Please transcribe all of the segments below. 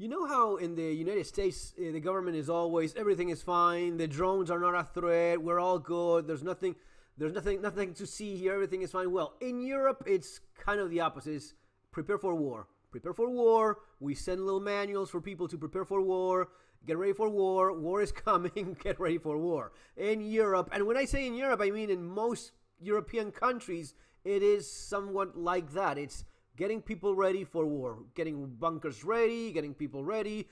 You know how in the United States, the government is always, everything is fine, the drones are not a threat, we're all good, there's nothing to see here, everything is fine. Well, in Europe, it's kind of the opposite. It's prepare for war. Prepare for war. We send little manuals for people to prepare for war. Get ready for war. War is coming. Get ready for war. In Europe, and when I say in Europe, I mean in most European countries, it is somewhat like that. It's getting people ready for war, getting bunkers ready, getting people ready,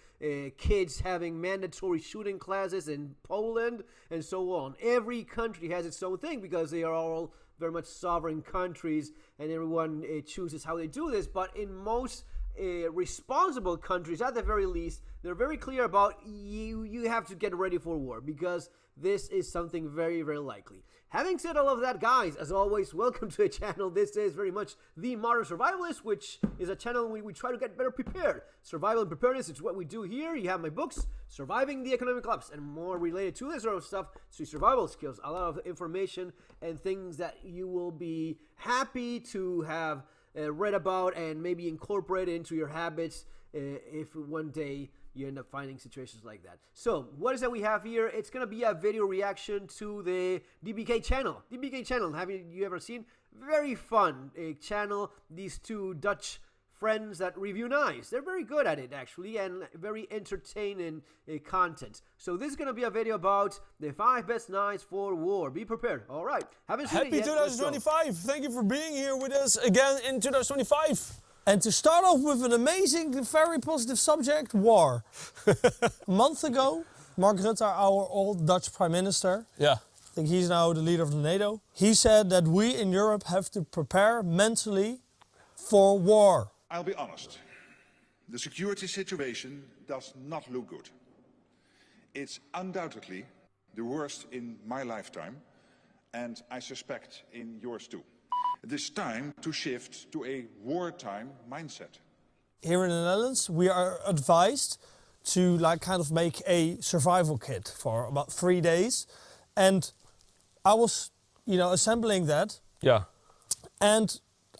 kids having mandatory shooting classes in Poland, and so on. Every country has its own thing because they are all very much sovereign countries, and everyone chooses how they do this. But in most responsible countries, at the very least, they're very clear about you have to get ready for war because this is something very, very likely. Having said all of that, guys, as always, welcome to the channel. This is very much The Modern Survivalist, which is a channel where we try to get better prepared. Survival and preparedness is what we do here. You have my books, Surviving the Economic Collapse, and more related to this sort of stuff, so survival skills, a lot of information and things that you will be happy to have read about and maybe incorporate into your habits if one day you end up finding situations like that. So what is that we have here? It's going to be a video reaction to the DBK channel. DBK channel, have you ever seen? Very fun channel. These two Dutch friends that review knives. They're very good at it, actually, and very entertaining content. So this is going to be a video about the 5 best knives for war. Be prepared. All right. Haven't seen it yet. Happy 2025. Thank you for being here with us again in 2025. And to start off with an amazing, very positive subject, war. A month ago, Mark Rutte, our old Dutch Prime Minister, I think he's now the leader of the NATO, he said that we in Europe have to prepare mentally for war. I'll be honest, the security situation does not look good. It's undoubtedly the worst in my lifetime, and I suspect in yours too. It is time to shift to a wartime mindset. Here in the Netherlands, we are advised to kind of make a survival kit for about 3 days. And I was, assembling that. Yeah. And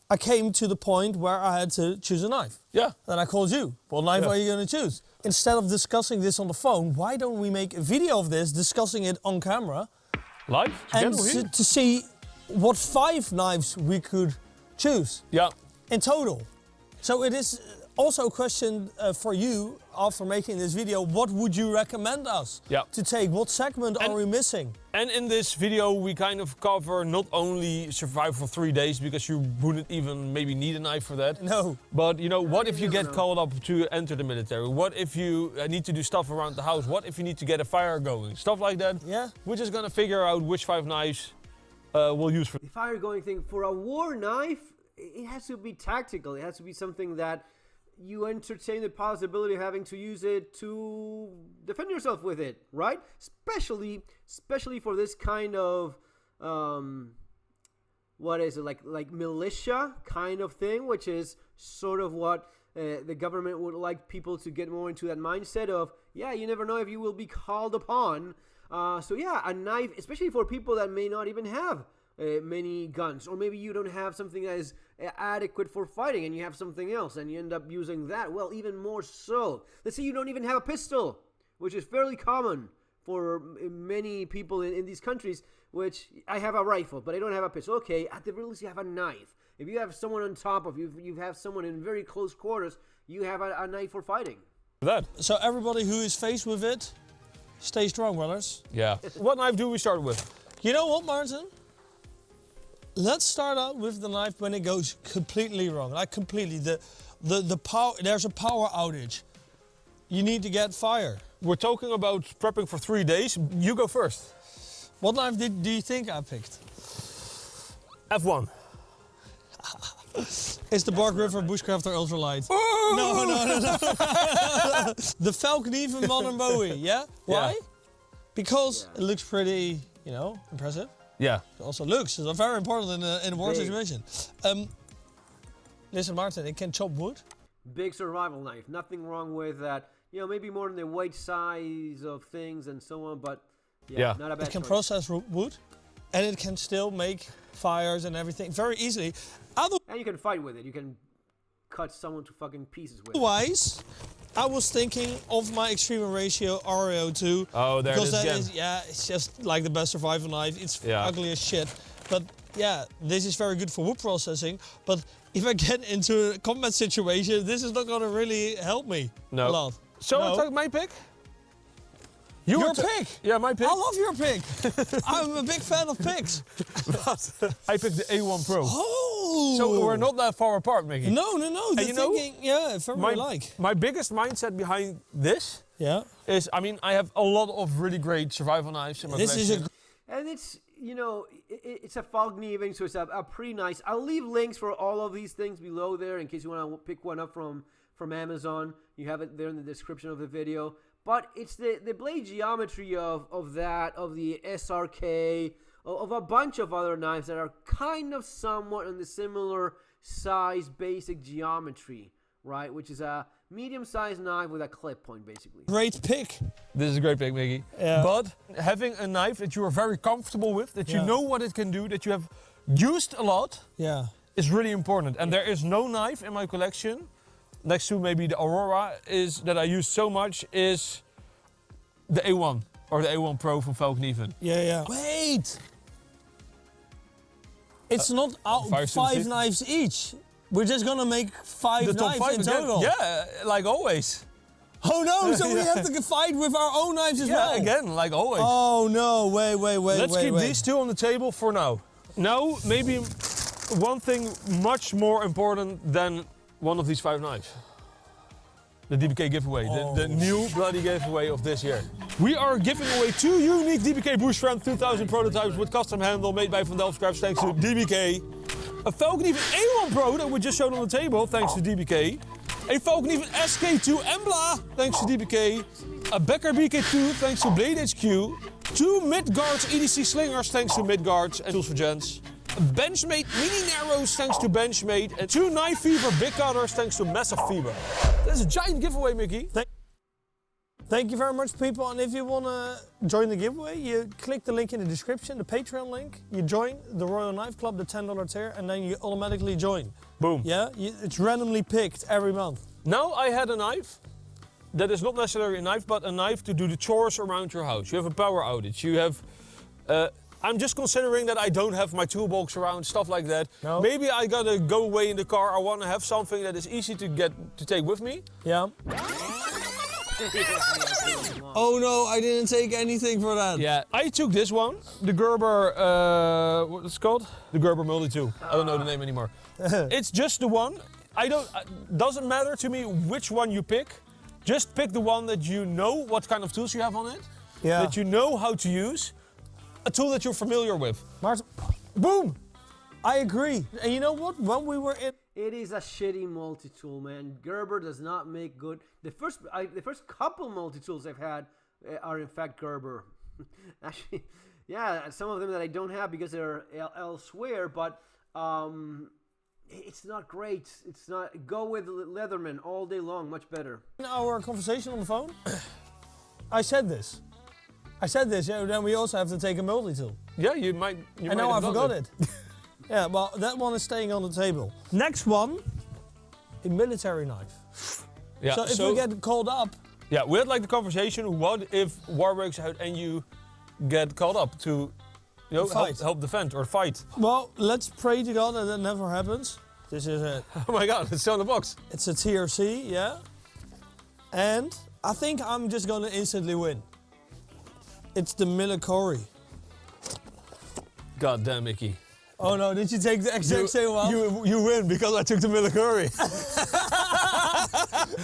I came to the point where I had to choose a knife. Yeah. Then I called you. What knife are you going to choose? Instead of discussing this on the phone, why don't we make a video of this, discussing it on camera? Live? And to see what 5 knives we could choose in total. So it is also a question for you after making this video. What would you recommend us to take? What segment are we missing? And in this video we kind of cover not only survival for 3 days, because you wouldn't even maybe need a knife for that. No. But what if you get called up to enter the military? What if you need to do stuff around the house? What if you need to get a fire going? Stuff like that. Yeah. We're just gonna figure out which 5 knives we'll use for the fire going thing. For a war knife, it has to be tactical. It has to be something that you entertain the possibility of having to use it to defend yourself with it, right? Especially for this kind of what is it, like militia kind of thing, which is sort of what the government would like people to get more into, that mindset of, yeah, you never know if you will be called upon. So yeah, a knife, especially for people that may not even have many guns, or maybe you don't have something that is adequate for fighting and you have something else and you end up using that. Well, even more so. Let's say you don't even have a pistol, which is fairly common for many people in these countries, which I have a rifle, but I don't have a pistol. Okay, at the very least you have a knife. If you have someone on top of you, you have someone in very close quarters, you have a knife for fighting. So everybody who is faced with it, stay strong, brothers. Yeah. What knife do we start with? You know what, Martin? Let's start out with the knife when it goes completely wrong. Like completely, the power. There's a power outage. You need to get fire. We're talking about prepping for 3 days. You go first. What knife do you think I picked? F1. It's the Bark River Bushcrafter Ultralight. No. The Falcon Even Modern Bowie, yeah? Why? Yeah. Because it looks pretty, impressive. Yeah. It also looks, it's very important in a war situation. Listen, Martin, it can chop wood. Big survival knife, nothing wrong with that. Maybe more in the weight size of things and so on, but yeah. Not a bad It can choice. process wood, and it can still make fires and everything very easily. And you can fight with it. You can cut someone to fucking pieces with it. Otherwise, I was thinking of my extreme ratio RAO2. Oh, there it is again. It's just like the best survival knife. It's ugly as shit. But yeah, this is very good for wood processing. But if I get into a combat situation, this is not gonna really help me a lot. So I took my pick? Your pick? Yeah, my pick. I love your pick. I'm a big fan of picks. I picked the A1 Pro. Oh! So we're not that far apart, Mickey. No. The thinking, my biggest mindset behind this is, I mean, I have a lot of really great survival knives in my collection. And it's, you know, it's a Finalizing, so it's a pretty nice. I'll leave links for all of these things below there in case you want to pick one up from Amazon. You have it there in the description of the video. But it's the blade geometry of the SRK, of a bunch of other knives that are kind of somewhat in the similar size basic geometry, right? Which is a medium-sized knife with a clip point, basically. Great pick. This is a great pick, Mickey. Yeah. But having a knife that you are very comfortable with, that you know what it can do, that you have used a lot, is really important. And there is no knife in my collection, next to maybe the Aurora, that I use so much, is the A1 or the A1 Pro from Finalizing. Yeah. Wait! It's not 5 knives each. We're just gonna make 5 knives in total. Yeah, like always. Oh no, so we have to fight with our own knives as well? Yeah, again, like always. Oh no, wait. Let's keep these two on the table for now. Now, maybe one thing much more important than one of these 5 knives. The DBK giveaway, the new bloody giveaway of this year. We are giving away 2 unique DBK Bushfriend 2000 prototypes with custom handle made by Van Delft Scraps thanks to DBK. A Finalizing A1 Pro that we just showed on the table thanks to DBK. A Finalizing SK2 Embla thanks to DBK. A Becker BK2 thanks to Blade HQ. 2 Midgards EDC Slingers thanks to Midgards and Tools for Gents. Benchmade Mini Narrows thanks to Benchmade. And 2 Knife Fever Big Cutters thanks to Massive Fever. That's a giant giveaway, Mickey. Thank you very much, people. And if you want to join the giveaway, you click the link in the description, the Patreon link. You join the Royal Knife Club, the $10 tier, and then you automatically join. Boom. Yeah, it's randomly picked every month. Now I had a knife that is not necessarily a knife, but a knife to do the chores around your house. You have a power outage. You have... I'm just considering that I don't have my toolbox around, stuff like that. No. Maybe I gotta go away in the car. I want to have something that is easy to take with me. Yeah. Oh no, I didn't take anything for that. Yeah, I took this one, the Gerber, what's it called? The Gerber Multitool. I don't know the name anymore. It's just the one. Doesn't matter to me which one you pick. Just pick the one that you know what kind of tools you have on it. Yeah. That you know how to use. A tool that you're familiar with. Martin, boom! I agree. And you know what? When we were in... It is a shitty multi-tool, man. Gerber does not make good... The first couple multi-tools I've had are in fact Gerber. Actually, yeah, some of them that I don't have because they're elsewhere, but it's not great. It's not... Go with Leatherman all day long, much better. In our conversation on the phone, I said this, yeah, then we also have to take a multi-tool. Yeah, you might. And now I forgot it. Yeah, well, that one is staying on the table. Next one, a military knife. Yeah. So if we get called up. Yeah, we had like the conversation. What if war breaks out and you get called up to, help defend or fight? Well, let's pray to God that never happens. This is it. Oh my God, it's still in the box. It's a TRC, yeah. And I think I'm just gonna instantly win. It's the Military. God damn, Mickey. Oh no, did you take the exact same one? You win because I took the Military.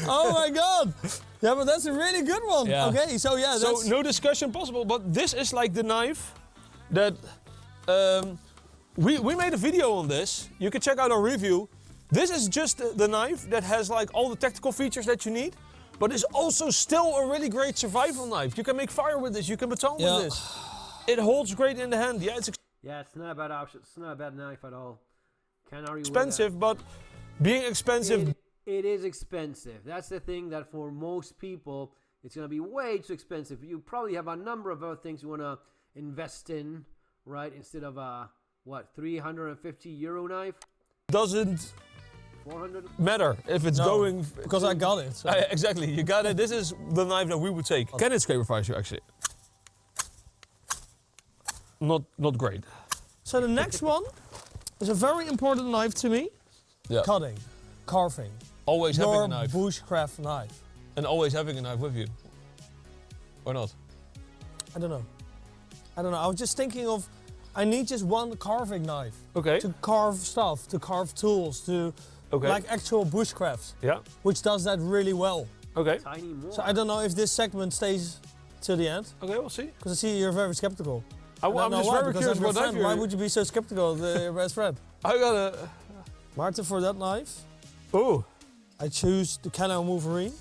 Oh my God. Yeah, but that's a really good one. Yeah. Okay, so yeah. So no discussion possible, but this is like the knife that... we made a video on this. You can check out our review. This is just the knife that has like all the tactical features that you need. But it's also still a really great survival knife. You can make fire with this, you can baton with this. It holds great in the hand. Yeah, it's not a bad option. It's not a bad knife at all. Can't argue expensive, with that. But being expensive... It is expensive. That's the thing that for most people, it's going to be way too expensive. You probably have a number of other things you want to invest in, right? Instead of a, what, €350 knife? Doesn't 400? Matter if it's No, going... because I got it. So. Exactly, you got it. This is the knife that we would take. Can it scraper fire you actually? Not great. So the next one is a very important knife to me. Yeah. Cutting, carving. Always having a knife. Bushcraft knife. And always having a knife with you. Or not? I don't know. I was just thinking of, I need just one carving knife. Okay. To carve stuff, to carve tools, to like actual bushcraft. Yeah. Which does that really well. Okay. Tiny more. So I don't know if this segment stays till the end. Okay, we'll see. Because I see you're very skeptical. I'm just very curious what knife Why would you be so skeptical of your best friend? I got a... Martin, for that knife, Oh. I choose the Canon Wolverine.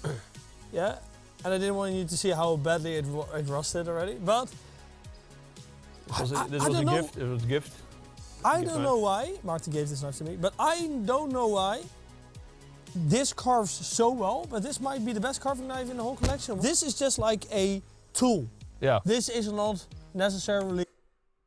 Yeah. And I didn't want you to see how badly it rusted already. But This was a gift. It was a gift. I don't know why Martin gave this knife to me, but I don't know why this carves so well, but this might be the best carving knife in the whole collection. This is just like a tool. Yeah. This is not necessarily...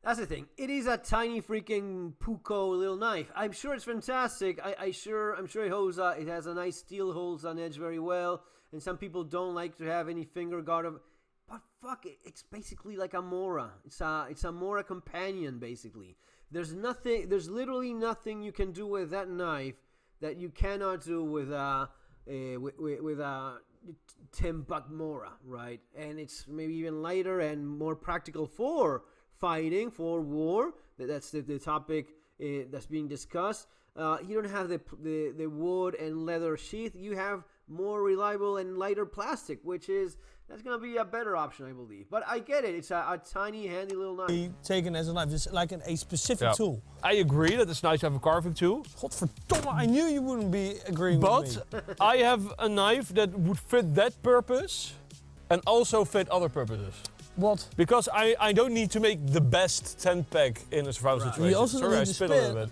That's the thing. It is a tiny freaking Puko little knife. I'm sure it's fantastic. I'm sure it holds. It has a nice steel, holds on edge very well. And some people don't like to have any finger guard of. But fuck it, it's basically like a Mora. It's a Mora companion basically. There's literally nothing you can do with that knife that you cannot do with a $10 Mora, right? And it's maybe even lighter and more practical for fighting, for war. That's the topic that's being discussed. You don't have the wood and leather sheath. You have more reliable and lighter plastic, that's going to be a better option, I believe. But I get it. It's a tiny, handy little knife. Taken as a knife, it's like a specific tool. I agree that it's nice to have a carving tool. Godverdomme, I knew you wouldn't be agreeing with me. But I have a knife that would fit that purpose and also fit other purposes. What? Because I don't need to make the best 10 pack in a survival situation. You also Sorry, need I to spit a little bit.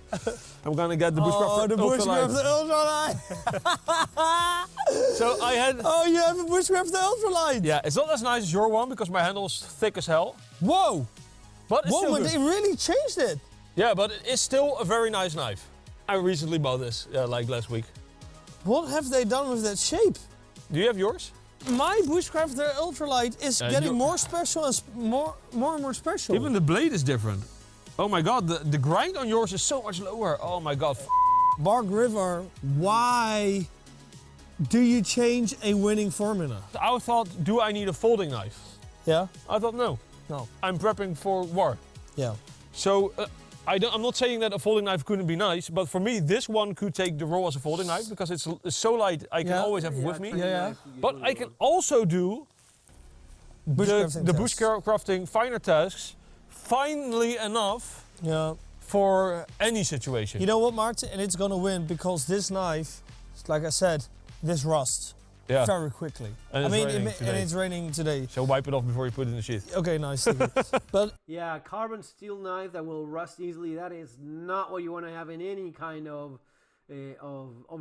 I'm gonna get the Bushcraft the Bushcraft Ultralight. Ultralight. So I had... Oh, you have a Bushcraft Ultralight. Yeah, it's not as nice as your one because my handle is thick as hell. Whoa. But it's still but good. they really changed it. Yeah, but it is still a very nice knife. I recently bought this, like last week. What have they done with that shape? Do you have yours? My Bushcraft Ultralight is getting more special and more and more special. Even the blade is different. Oh my god, the grind on yours is so much lower. Oh my god. Bark River, why do you change a winning formula? I thought, do I need a folding knife? Yeah? I thought, no. I'm prepping for war. Yeah. So, I'm not saying that a folding knife couldn't be nice, but for me, this one could take the role as a folding knife because it's so light, I can always have it with me. Yeah. But I can also do the bushcrafting finer tasks finely enough for any situation. You know what, Martin? And it's gonna win because this knife, like I said, this rusts very quickly. And it's raining today. So wipe it off before you put it in the sheath. Okay, nice. But yeah, carbon steel knife that will rust easily. That is not what you want to have in any kind of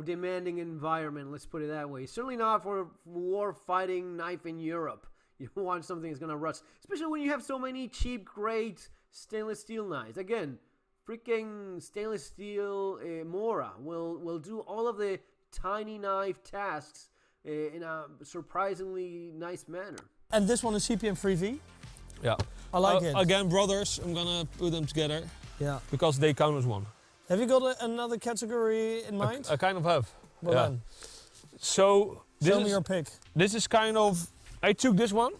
demanding environment. Let's put it that way. Certainly not for war fighting knife in Europe. You don't want something that's gonna rust, especially when you have so many cheap, great stainless steel knives. Again, freaking stainless steel Mora will do all of the tiny knife tasks in a surprisingly nice manner. And this one is CPM 3V. Yeah. I like it. Again, brothers, I'm gonna put them together. Yeah. Because they count as one. Have you got another category in mind? I kind of have. Well then. So Show me your pick. This is kind of, I took this one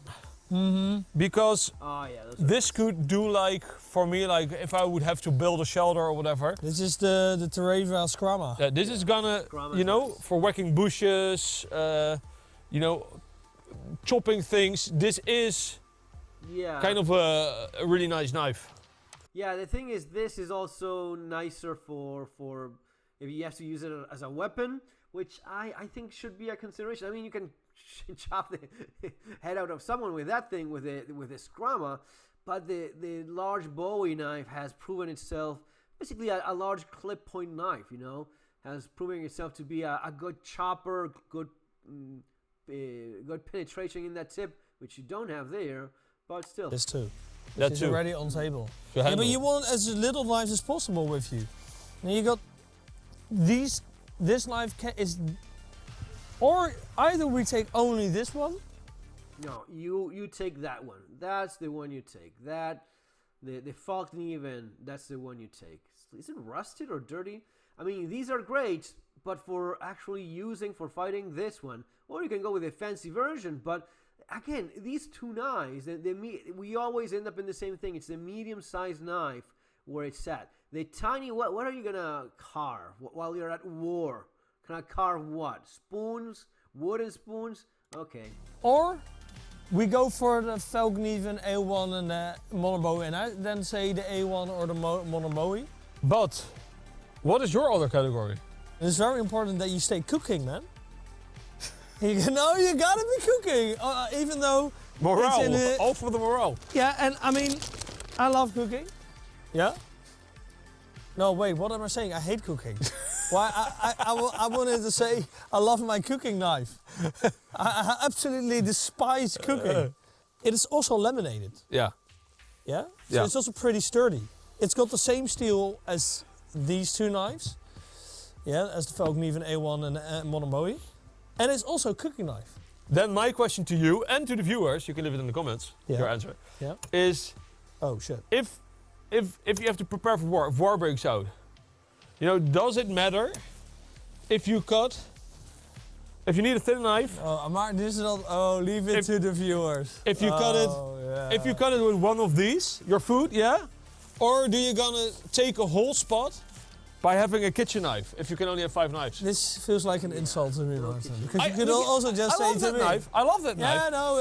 because this could do like, for me, like if I would have to build a shelter or whatever. This is the Terraria Scrama. Yeah, this is gonna, you know, for whacking bushes, you know, chopping things. This is kind of a really nice knife. Yeah, the thing is, this is also nicer for if you have to use it as a weapon, which I think should be a consideration. I mean, you can chop the head out of someone with that thing, with a Scrama, but the large Bowie knife has proven itself, basically a large clip point knife, you know, has proven itself to be a good chopper, good penetration in that tip, which you don't have there, but still. This too. That's already on table. Yeah, but you want as little knives as possible with you. And you got these this knife is, or either we take only this one. No, you take that one. That's the one you take. That, the Finalizing, that's the one you take. Is it rusted or dirty? I mean, these are great, but for actually using, for fighting, this one. Or you can go with a fancy version, but again, these two knives, we always end up in the same thing. It's the medium-sized knife where it's at. The tiny, what are you gonna carve while you're at war? Can I carve what? Spoons? Wooden spoons? Okay. Or we go for the Finalizing A1 and the Monobowie, and I then say the A1 or the Monobowie. But what is your other category? It's very important that you stay cooking, man. You know, you gotta be cooking, even though morale, it's in all for the morale. Yeah, and I mean, I love cooking. Yeah. No, wait, what am I saying? I hate cooking. Why? I wanted to say I love my cooking knife. I absolutely despise cooking. It is also laminated. Yeah. Yeah? So Yeah. it's also pretty sturdy. It's got the same steel as these two knives. Yeah, as the Finalizing A1 and Monobowie. And it's also a cooking knife. Then my question to you and to the viewers, you can leave it in the comments, your answer, is Oh shit. if you have to prepare for war, if war breaks out, you know, does it matter if you need a thin knife? Oh, maar this is not, oh, leave it to the viewers. If you if you cut it with one of these, your food, yeah? Or do you gonna take a whole spot by having a kitchen knife, if you can only have 5 knives? This feels like an insult to me, Martin. Because you could look, also just say to me. I love that knife. Yeah, no,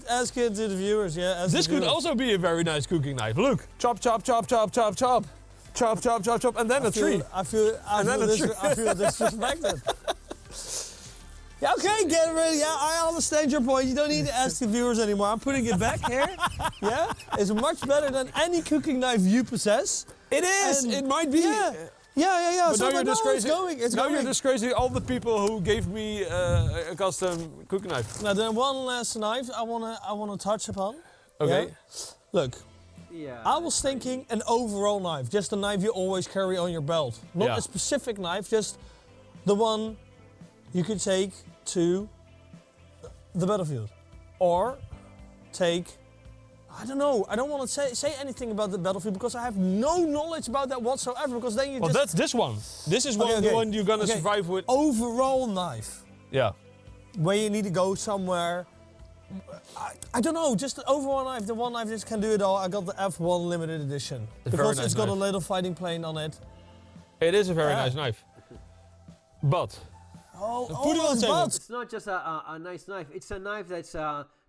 ask it to the viewers. Yeah, ask This the could viewers. also be a very nice cooking knife. Look, chop, chop, chop, chop, chop, chop. Chop, chop, chop, chop, and then a tree. I feel disrespected. Yeah, okay, get ready. Yeah, I understand your point. You don't need to ask the viewers anymore. I'm putting it back here. Yeah, it's much better than any cooking knife you possess. It is. And it might be. Yeah. But So now you're disgracing. It's now going. you're disgracing all the people who gave me a custom cooking knife. Now then, one last knife I wanna touch upon. Okay. Yeah? Look. Yeah. I was thinking an overall knife, just a knife you always carry on your belt. Not a specific knife, just the one you could take to the battlefield. Or take, I don't know, I don't want to say anything about the battlefield because I have no knowledge about that whatsoever, because then you Well, that's this one. This is the one you're gonna survive with. Overall knife. Yeah. Where you need to go somewhere. I don't know, just the overall knife, the one knife just can do it all. I got the F1 limited edition. Because it's got a little fighting plane on it. It is a very nice knife. But Put it on the table. It's not just a nice knife. It's a knife that's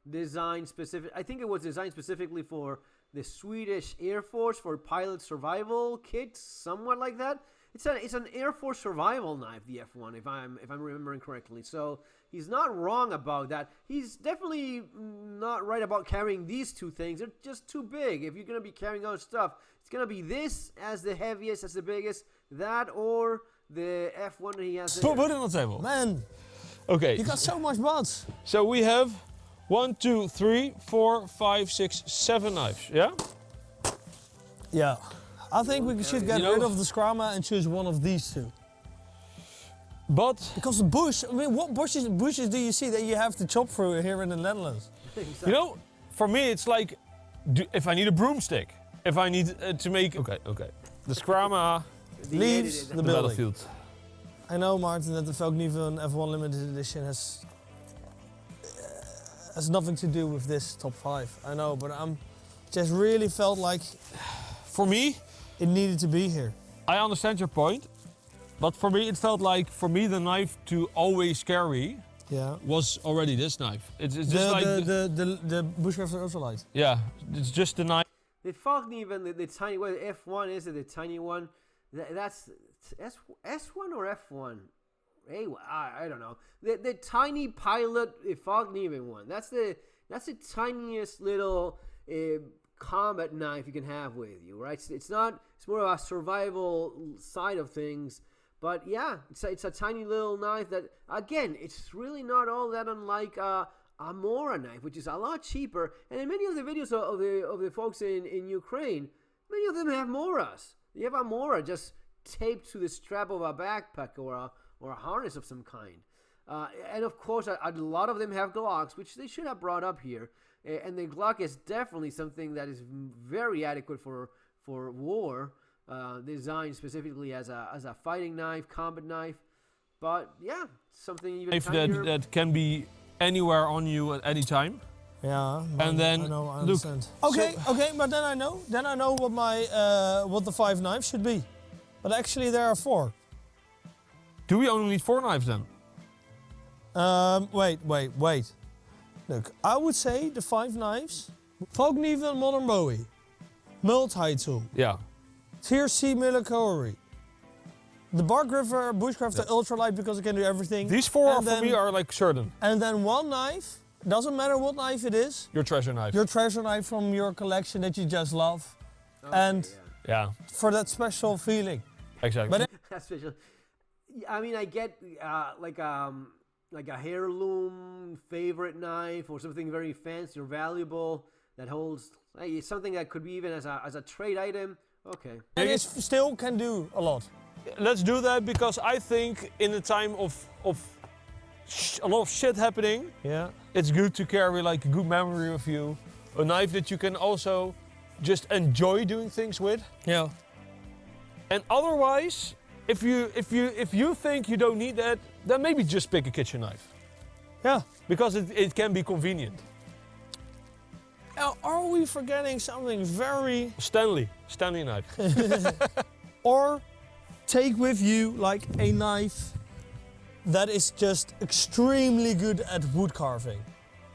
designed specific. I think it was designed specifically for the Swedish Air Force for pilot survival kits, somewhat like that. It's an Air Force survival knife, the F1, if I'm remembering correctly. So he's not wrong about that. He's definitely not right about carrying these two things. They're just too big. If you're gonna be carrying other stuff, it's gonna be this as the heaviest, as the biggest, that or the F1 he has. put it on the table. Man, Okay. you got so much buds. So we have 1, 2, 3, 4, 5, 6, 7 knives. Yeah. Yeah. I think we should get rid of the Scrama and choose one of these two. But Because the bush, I mean, what bushes do you see that you have to chop through here in the Netherlands? you know, for me it's like, if I need a broomstick, if I need to make the Scrama Leaves the the building. battlefield. I know, Martin, that the Finalizing F1 limited edition has nothing to do with this top 5. I know, but I'm just really felt like For me, it needed to be here. I understand your point, but for me it felt like, the knife to always carry was already this knife. It's just the Bushcrafter Ultralight. yeah, it's just the knife. The Finalizing, the tiny one, the F1 is it, the tiny one? That's S1 or F1? I don't know. The tiny pilot Finalizing one. That's the tiniest little combat knife you can have with you, right? It's more of a survival side of things. But yeah, it's a tiny little knife that, again, it's really not all that unlike a Mora knife, which is a lot cheaper. And in many of the videos of the folks in Ukraine, many of them have Moras. You have a Mora just taped to the strap of a backpack or or a harness of some kind. And of course, a lot of them have Glocks, which they should have brought up here. And the Glock is definitely something that is very adequate for war, designed specifically as a fighting knife, combat knife. But yeah, something even Knife that can be anywhere on you at any time. Yeah, and then I understand. Okay, but then I know what my what the 5 knives should be. But actually there are 4. Do we only need 4 knives then? Wait. Look, I would say the 5 knives: Volknieven Modern Bowie, Multitool, Yeah. Tier C Military, the Bar Gripper Bushcrafter Ultralight because it can do everything. These 4 for me are like certain. And then 1 knife, doesn't matter what knife it is. Your treasure knife. Your treasure knife from your collection that you just love. And yeah. for that special feeling. Exactly. But That's special. I mean, I get like a heirloom favorite knife or something very fancy or valuable that holds something that could be even as a trade item. Okay. and it still can do a lot. Let's do that because I think in a time of a lot of shit happening, Yeah. it's good to carry like a good memory of you. A knife that you can also just enjoy doing things with. Yeah. And otherwise, if you think you don't need that, then maybe just pick a kitchen knife. Yeah. Because it can be convenient. Are we forgetting something very... Stanley knife. Or take with you like a knife that is just extremely good at wood carving.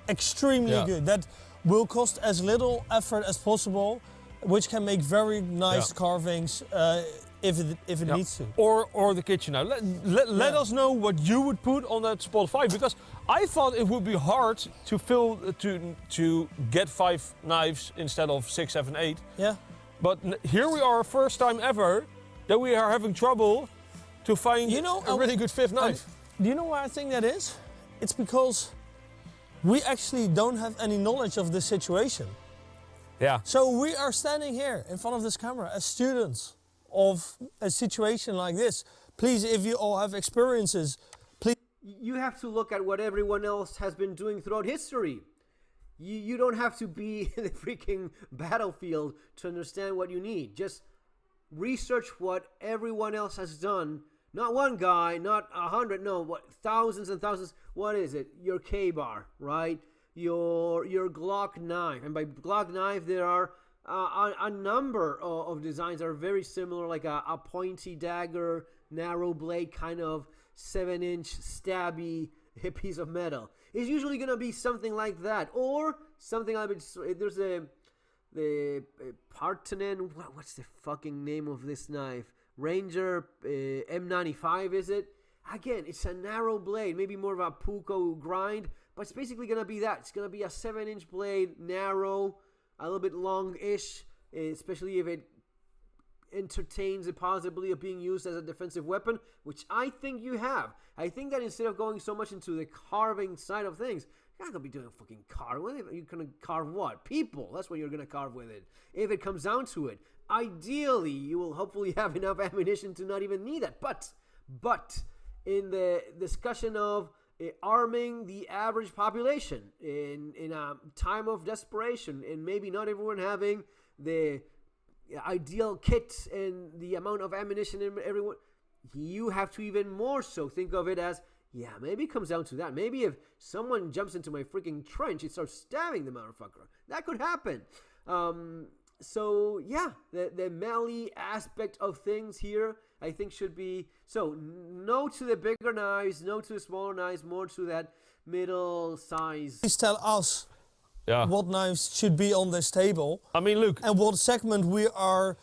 Extremely good. That will cost as little effort as possible, which can make very nice carvings if it needs to. Or the kitchen knife. Let us know what you would put on that spot 5, because I thought it would be hard to get 5 knives instead of 6, 7, 8. Yeah. But here we are, first time ever that we are having trouble to find a really good 5th knife. Do you know why I think that is? It's because we actually don't have any knowledge of this situation. Yeah. So we are standing here in front of this camera as students of a situation like this. Please, if you all have experiences, please. You have to look at what everyone else has been doing throughout history. You don't have to be in the freaking battlefield to understand what you need. Just research what everyone else has done. Not one guy, not 100, no, what, thousands and thousands. What is it? Your K-bar, right? Your Glock knife. And by Glock knife, there are a number of designs that are very similar, like a pointy dagger, narrow blade, kind of 7-inch stabby piece of metal. It's usually going to be something like that. Or something like, there's the Partonen, what's the fucking name of this knife? Ranger M95, is it? Again, it's a narrow blade, maybe more of a Puko grind, but it's basically going to be that. It's going to be a 7-inch blade, narrow, a little bit long-ish, especially if it entertains the possibility of being used as a defensive weapon, which I think you have. I think that instead of going so much into the carving side of things, you're not going to be doing fucking carving. You're going to carve what? People. That's what you're going to carve with it. If it comes down to it. Ideally, you will hopefully have enough ammunition to not even need that. But in the discussion of arming the average population in a time of desperation, and maybe not everyone having the ideal kit and the amount of ammunition in everyone, you have to even more so think of it as, yeah, maybe it comes down to that. Maybe if someone jumps into my freaking trench, it starts stabbing the motherfucker. That could happen. So yeah, the melee aspect of things here, I think, should be, so no to the bigger knives, no to the smaller knives, more to that middle size. Please tell us what knives should be on this table. I mean, look. And what segment we are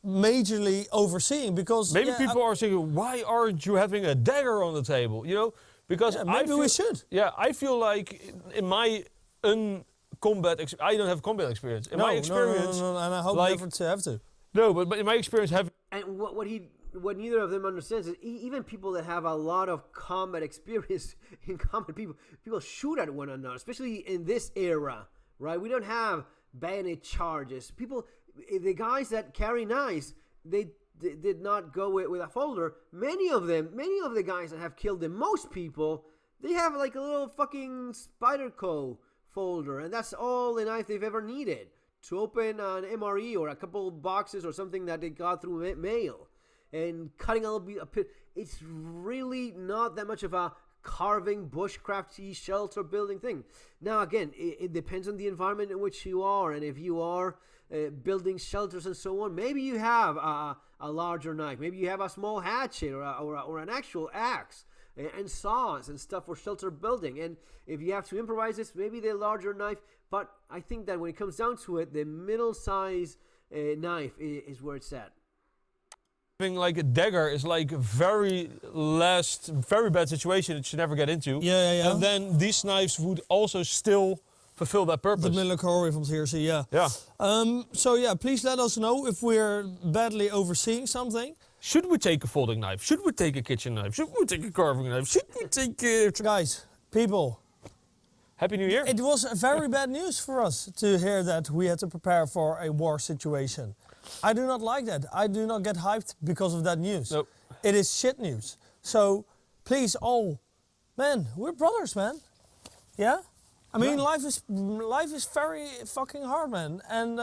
majorly overseeing, because maybe people are saying, why aren't you having a dagger on the table? You know, because maybe we should. Yeah, I feel like in my I don't have combat experience. In my experience, no, and I hope never to have to. No, but in my experience, and what neither of them understands is even people that have a lot of combat experience in combat, people shoot at one another, especially in this era, right? We don't have bayonet charges. The guys that carry knives, they did not go with a folder. Many of the guys that have killed the most people, they have like a little fucking Spyderco folder, and that's all the knife they've ever needed to open an MRE or a couple boxes or something that they got through mail. And cutting a little bit, it's really not that much of a carving, bushcrafty, shelter building thing. Now again, it depends on the environment in which you are, and if you are building shelters and so on, maybe you have a larger knife, maybe you have a small hatchet or an actual axe and saws and stuff for shelter building, and if you have to improvise this, maybe the larger knife. But I think that when it comes down to it, the middle size knife is where it's at. Having like a dagger is like very bad situation it should never get into. Yeah. And then these knives would also still fulfill that purpose. The military from here, so yeah. Yeah. So yeah, please let us know if we're badly overseeing something. Should we take a folding knife? Should we take a kitchen knife? Should we take a carving knife? Should we take Guys, people. Happy New Year. It was very bad news for us to hear that we had to prepare for a war situation. I do not like that. I do not get hyped because of that news. Nope. It is shit news. So please, man, we're brothers, man. Yeah? I mean, life is very fucking hard, man. And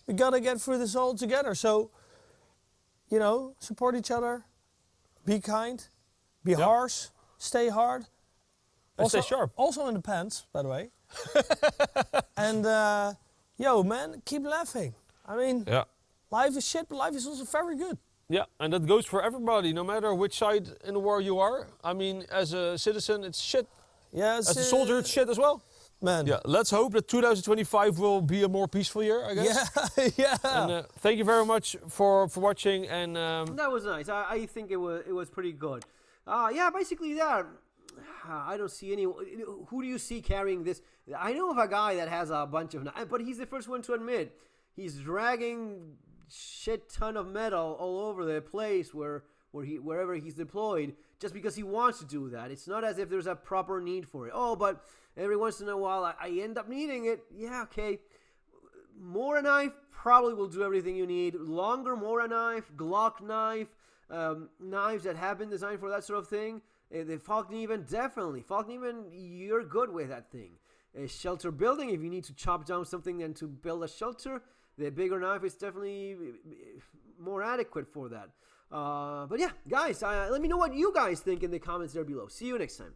we gotta get through this all together. So, you know, support each other, be kind, be harsh, stay hard. And stay sharp. Also in the pants, by the way. And yo, man, keep laughing. I mean, life is shit, but life is also very good. Yeah, and that goes for everybody, no matter which side in the war you are. I mean, as a citizen, it's shit. Yeah, as a soldier, it's shit as well. Man. Yeah, let's hope that 2025 will be a more peaceful year, I guess. Yeah. And thank you very much for watching. And that was nice. I think it was pretty good. Yeah, basically that. I don't see any. Who do you see carrying this? I know of a guy that has a bunch of, but he's the first one to admit he's dragging shit ton of metal all over the place wherever he's deployed, just because he wants to do that. It's not as if there's a proper need for it. Oh, but every once in a while I end up needing it. Yeah, okay. Mora knife probably will do everything you need. Longer Mora knife, Glock knife, knives that have been designed for that sort of thing. The Falkneven, definitely. Falkneven, you're good with that thing. Shelter building, if you need to chop down something and to build a shelter, the bigger knife is definitely more adequate for that. But yeah, guys, let me know what you guys think in the comments there below. See you next time.